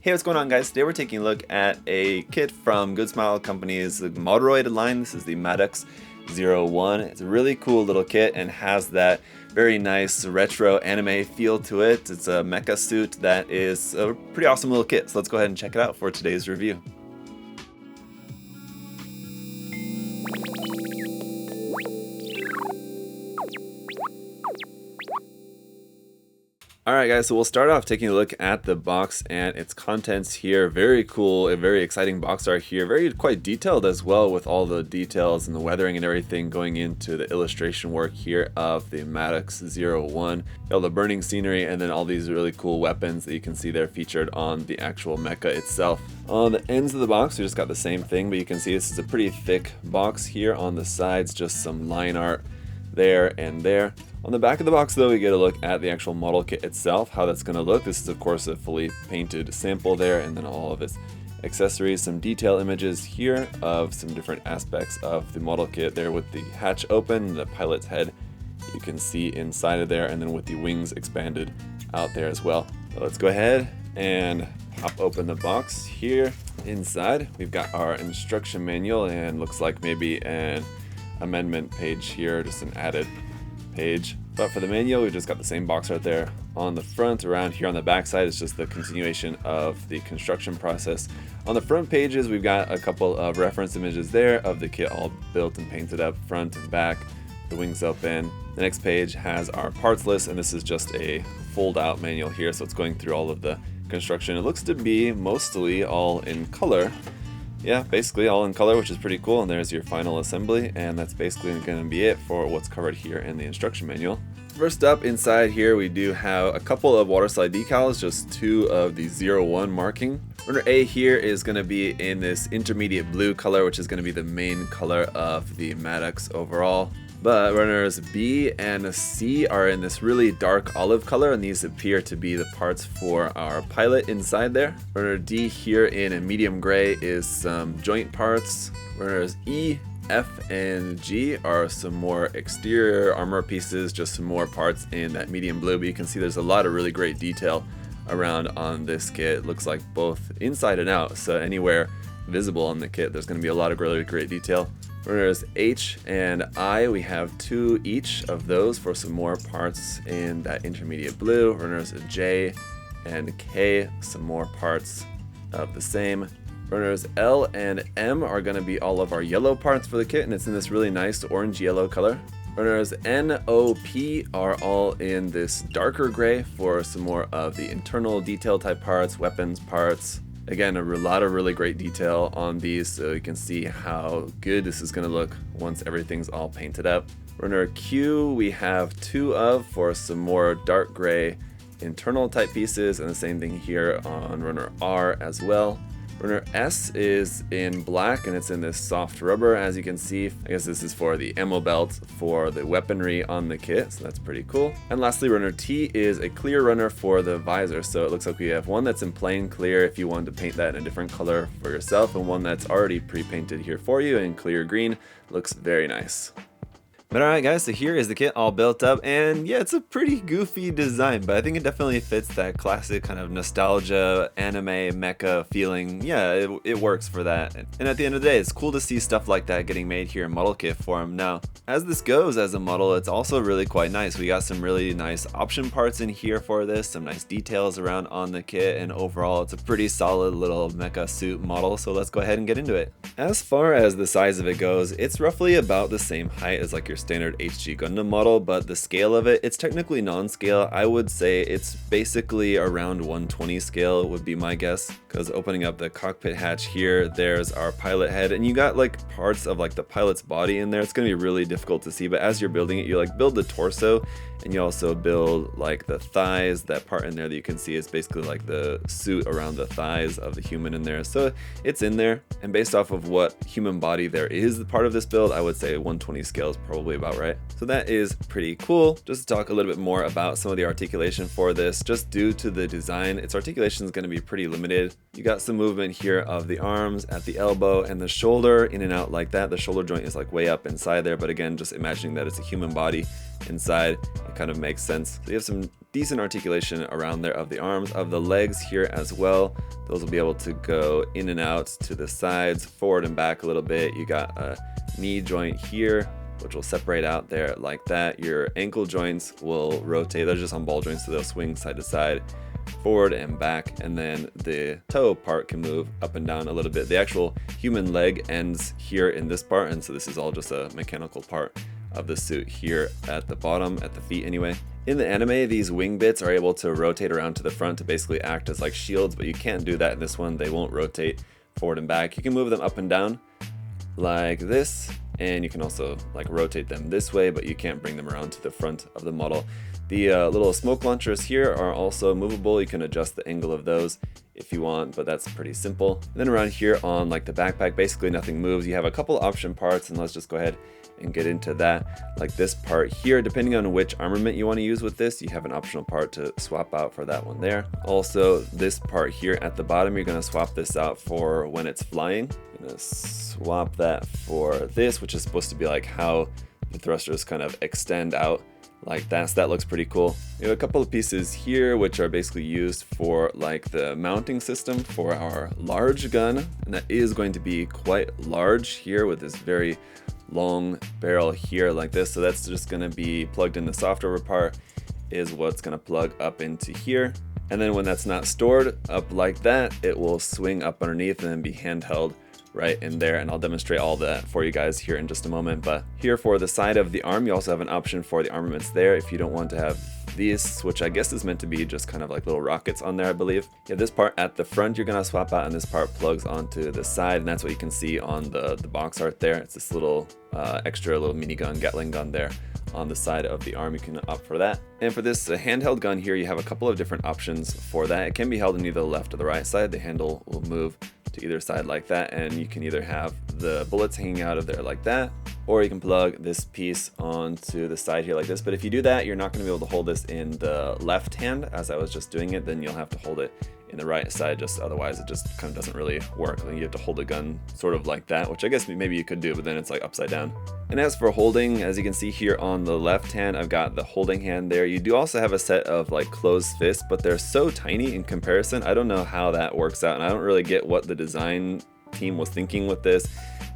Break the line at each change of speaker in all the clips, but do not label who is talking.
Hey, what's going on, guys? Today we're taking a look at a kit from Good Smile Company's Moderoid line. This is the MADOX-01. It's a really cool little kit and has that very nice retro anime feel to it. It's a mecha suit that is a pretty awesome little kit. So let's go ahead and check it out for today's review. Alright guys, so we'll start off taking a look at the box and its contents here. Very cool, a very exciting box art here. Quite detailed as well, with all the details and the weathering and everything going into the illustration work here of the MADOX-01. All the burning scenery and then all these really cool weapons that you can see there featured on the actual mecha itself. On the ends of the box, we just got the same thing, but you can see this is a pretty thick box here. On the sides, just some line art there and there. On the back of the box though, we get a look at the actual model kit itself, how that's going to look. This is of course a fully painted sample there, and then all of its accessories, some detail images here of some different aspects of the model kit there, with the hatch open, the pilot's head you can see inside of there, and then with the wings expanded out there as well. So let's go ahead and pop open the box here. Inside we've got our instruction manual, and looks like maybe an amendment page here, just an added page. But for the manual, we've just got the same box right there on the front. Around here on the back side is just the continuation of the construction process. On the front pages, we've got a couple of reference images there of the kit all built and painted up front and back, the wings open. The next page has our parts list, and this is just a fold out manual here, so it's going through all of the construction. It looks to be mostly all in color. Yeah, basically all in color, which is pretty cool. And there's your final assembly, and that's basically going to be it for what's covered here in the instruction manual. First up, inside here we do have a couple of water slide decals, just two of the 01 marking. Runner A here is going to be in this intermediate blue color, which is going to be the main color of the MADOX overall. But runners B and C are in this really dark olive color, and these appear to be the parts for our pilot inside there. Runner D here in a medium gray is some joint parts. Runners E, F, and G are some more exterior armor pieces, just some more parts in that medium blue. But you can see there's a lot of really great detail around on this kit. It looks like both inside and out, so anywhere visible on the kit there's going to be a lot of really great detail. Runners H and I, we have two each of those for some more parts in that intermediate blue. Runners J and K, some more parts of the same. Runners L and M are going to be all of our yellow parts for the kit, and it's in this really nice orange yellow color. Runners N, O, P are all in this darker gray for some more of the internal detail type parts, weapons parts. Again, a lot of really great detail on these, so you can see how good this is going to look once everything's all painted up. Runner Q we have two of for some more dark gray internal type pieces, and the same thing here on runner R as well. Runner S is in black, and it's in this soft rubber, as you can see. I guess this is for the ammo belt for the weaponry on the kit, so that's pretty cool. And lastly, runner T is a clear runner for the visor. So it looks like we have one that's in plain clear if you wanted to paint that in a different color for yourself, and one that's already pre-painted here for you in clear green. Looks very nice. But alright guys, so here is the kit all built up, and yeah, it's a pretty goofy design, but I think it definitely fits that classic kind of nostalgia, anime, mecha feeling. Yeah, it works for that. And at the end of the day, it's cool to see stuff like that getting made here in model kit form. Now, as this goes as a model, it's also really quite nice. We got some really nice option parts in here for this, some nice details around on the kit, and overall it's a pretty solid little mecha suit model, so let's go ahead and get into it. As far as the size of it goes, it's roughly about the same height as like your standard HG Gundam model, but the scale of it, it's technically non-scale. I would say it's basically around 120 scale would be my guess, because opening up the cockpit hatch here, there's our pilot head, and you got like parts of like the pilot's body in there. It's going to be really difficult to see, but as you're building it, you like build the torso, and you also build like the thighs. That part in there that you can see is basically like the suit around the thighs of the human in there, so it's in there. And based off of what human body there is the part of this build, I would say 120 scale is probably probably about right. So that is pretty cool. Just to talk a little bit more about some of the articulation for this, just due to the design, its articulation is going to be pretty limited. You got some movement here of the arms at the elbow and the shoulder, in and out like that. The shoulder joint is like way up inside there, but again, just imagining that it's a human body inside, it kind of makes sense. So you have some decent articulation around there of the arms, of the legs here as well. Those will be able to go in and out to the sides, forward and back a little bit. You got a knee joint here, which will separate out there like that. Your ankle joints will rotate. They're just on ball joints, so they'll swing side to side, forward and back, and then the toe part can move up and down a little bit. The actual human leg ends here in this part, and so this is all just a mechanical part of the suit here at the bottom, at the feet anyway. In the anime, these wing bits are able to rotate around to the front to basically act as like shields, but you can't do that in this one. They won't rotate forward and back. You can move them up and down like this, and you can also like rotate them this way, but you can't bring them around to the front of the model. The little smoke launchers here are also movable. You can adjust the angle of those if you want, but that's pretty simple. And then around here on like the backpack, basically nothing moves. You have a couple option parts, and let's just go ahead and get into that. Like this part here, depending on which armament you want to use with this, you have an optional part to swap out for that one there. Also, this part here at the bottom, you're going to swap this out for when it's flying. I'm going to swap that for this, which is supposed to be like how the thrusters kind of extend out like that. So that looks pretty cool. We have a couple of pieces here which are basically used for like the mounting system for our large gun, and that is going to be quite large here with this very long barrel here like this. So that's just going to be plugged in. The software part is what's going to plug up into here, and then when that's not stored up like that, it will swing up underneath and then be handheld right in there, and I'll demonstrate all that for you guys here in just a moment. But here for the side of the arm, you also have an option for the armaments there if you don't want to have these, which I guess is meant to be just kind of like little rockets on there, I believe. You have this part at the front you're gonna swap out, and this part plugs onto the side, and that's what you can see on the box art there. It's this little extra little minigun, Gatling gun there on the side of the arm. You can opt for that. And for this handheld gun here, you have a couple of different options for that. It can be held in either the left or the right side. The handle will move to either side like that, and you can either have the bullets hanging out of there like that, or you can plug this piece onto the side here like this. But if you do that, you're not going to be able to hold this in the left hand as I was just doing it. Then you'll have to hold it in the right side, just otherwise it just kind of doesn't really work. Then you have to hold the gun sort of like that, which I guess maybe you could do, but then it's like upside down. And as for holding, as you can see here on the left hand, I've got the holding hand there. You do also have a set of like closed fists, but they're so tiny in comparison. I don't know how that works out, and I don't really get what the design team was thinking with this.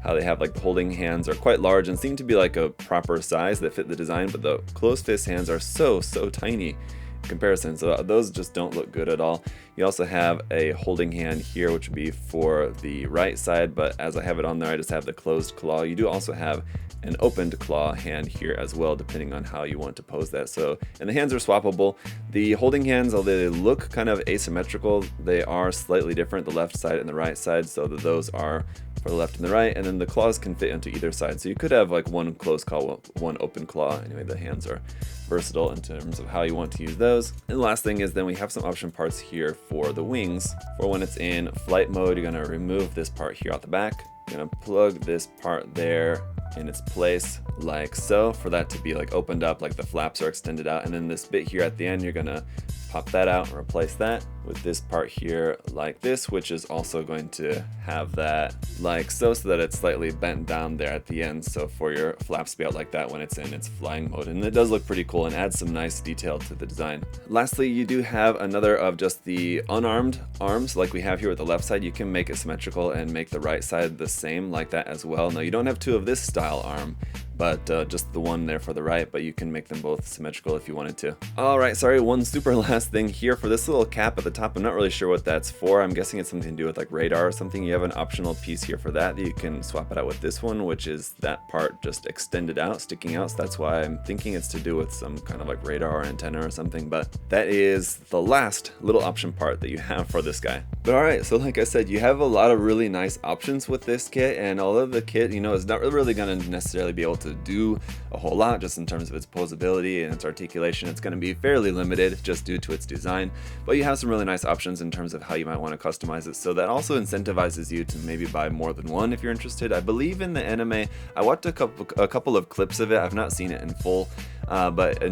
How they have like the holding hands are quite large and seem to be like a proper size that fit the design, but the closed fist hands are so tiny comparison, so those just don't look good at all. You also have a holding hand here, which would be for the right side, but as I have it on there, I just have the closed claw. You do also have an opened claw hand here as well, depending on how you want to pose that. So, and the hands are swappable. The holding hands, although they look kind of asymmetrical, they are slightly different, the left side and the right side, so that those are for the left and the right, and then the claws can fit into either side. So you could have like one closed claw, one open claw. Anyway, the hands are versatile in terms of how you want to use those. And the last thing is then we have some option parts here for the wings. For when it's in flight mode, you're gonna remove this part here out the back. You're gonna plug this part there in its place like so, for that to be like opened up, like the flaps are extended out. And then this bit here at the end, you're gonna pop that out and replace that with this part here like this, which is also going to have that like so that it's slightly bent down there at the end, so for your flaps to be out like that when it's in its flying mode. And it does look pretty cool and adds some nice detail to the design. Lastly, you do have another of just the unarmed arms like we have here with the left side. You can make it symmetrical and make the right side the same like that as well. Now you don't have two of this style arm, but just the one there for the right, but you can make them both symmetrical if you wanted to. Alright, sorry, one super last thing here for this little cap at the top. I'm not really sure what that's for. I'm guessing it's something to do with like radar or something. You have an optional piece here for that. You can swap it out with this one, which is that part just extended out, sticking out. So that's why I'm thinking it's to do with some kind of like radar or antenna or something, but that is the last little option part that you have for this guy. But alright, so like I said, you have a lot of really nice options with this kit, and although the kit, you know, is not really going to necessarily be able to do a whole lot just in terms of its posability and its articulation, it's going to be fairly limited just due to its design, but you have some really nice options in terms of how you might want to customize it, so that also incentivizes you to maybe buy more than one if you're interested. I believe in the anime, I watched a couple of clips of it, I've not seen it in full, but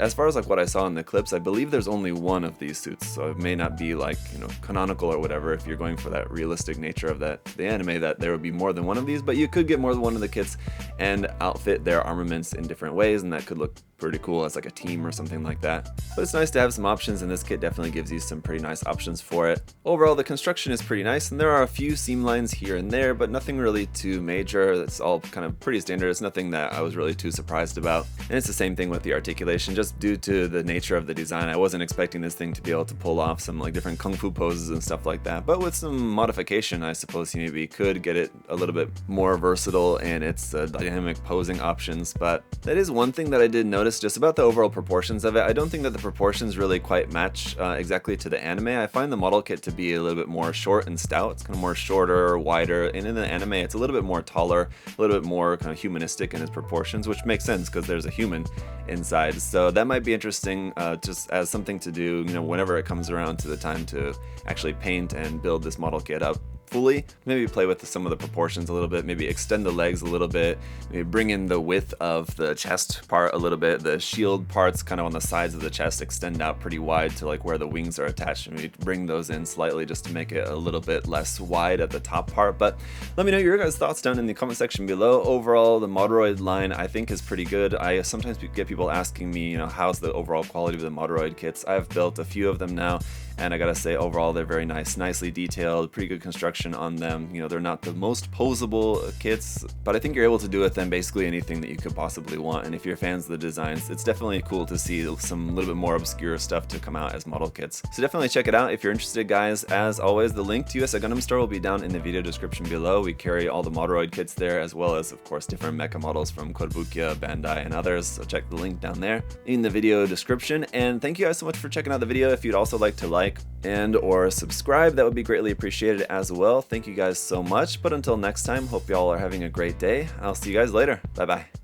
as far as like what I saw in the clips, I believe there's only one of these suits, so it may not be like, you know, canonical or whatever if you're going for that realistic nature of the anime, that there would be more than one of these, but you could get more than one of the kits and outfit their armaments in different ways, and that could look pretty cool as like a team or something like that. But it's nice to have some options, and this kit definitely gives you some pretty nice options for it. Overall, the construction is pretty nice, and there are a few seam lines here and there, but nothing really too major. It's all kind of pretty standard. It's nothing that I was really too surprised about. And it's the same thing with the articulation, just due to the nature of the design. I wasn't expecting this thing to be able to pull off some like different kung fu poses and stuff like that, but with some modification, I suppose you maybe could get it a little bit more versatile in its dynamic posing options. But that is one thing that I did notice just about the overall proportions of it. I don't think that the proportions really quite match exactly to the anime. I find the model kit to be a little bit more short and stout. It's kind of more shorter, wider, and in the anime it's a little bit more taller, a little bit more kind of humanistic in its proportions, which makes sense because there's a human inside. So that might be interesting just as something to do, you know, whenever it comes around to the time to actually paint and build this model kit up fully. Maybe play with some of the proportions a little bit, maybe extend the legs a little bit, maybe bring in the width of the chest part a little bit. The shield parts kind of on the sides of the chest extend out pretty wide to like where the wings are attached, and maybe bring those in slightly just to make it a little bit less wide at the top part. But let me know your guys' thoughts down in the comment section below. Overall, the Moderoid line I think is pretty good. I sometimes get people asking me, you know, how's the overall quality of the Moderoid kits. I've built a few of them now, and I gotta say, overall they're very nice, nicely detailed, pretty good construction on them. You know, they're not the most posable kits, but I think you're able to do with them basically anything that you could possibly want. And if you're fans of the designs, it's definitely cool to see some little bit more obscure stuff to come out as model kits. So definitely check it out if you're interested, guys. As always, the link to USA Gundam Store will be down in the video description below. We carry all the Moderoid kits there, as well as, of course, different mecha models from Kotobukiya, Bandai, and others. So check the link down there in the video description. And thank you guys so much for checking out the video. If you'd also like to like and or subscribe, that would be greatly appreciated as well. Thank you guys so much, but until next time, hope y'all are having a great day. I'll see you guys later. Bye bye.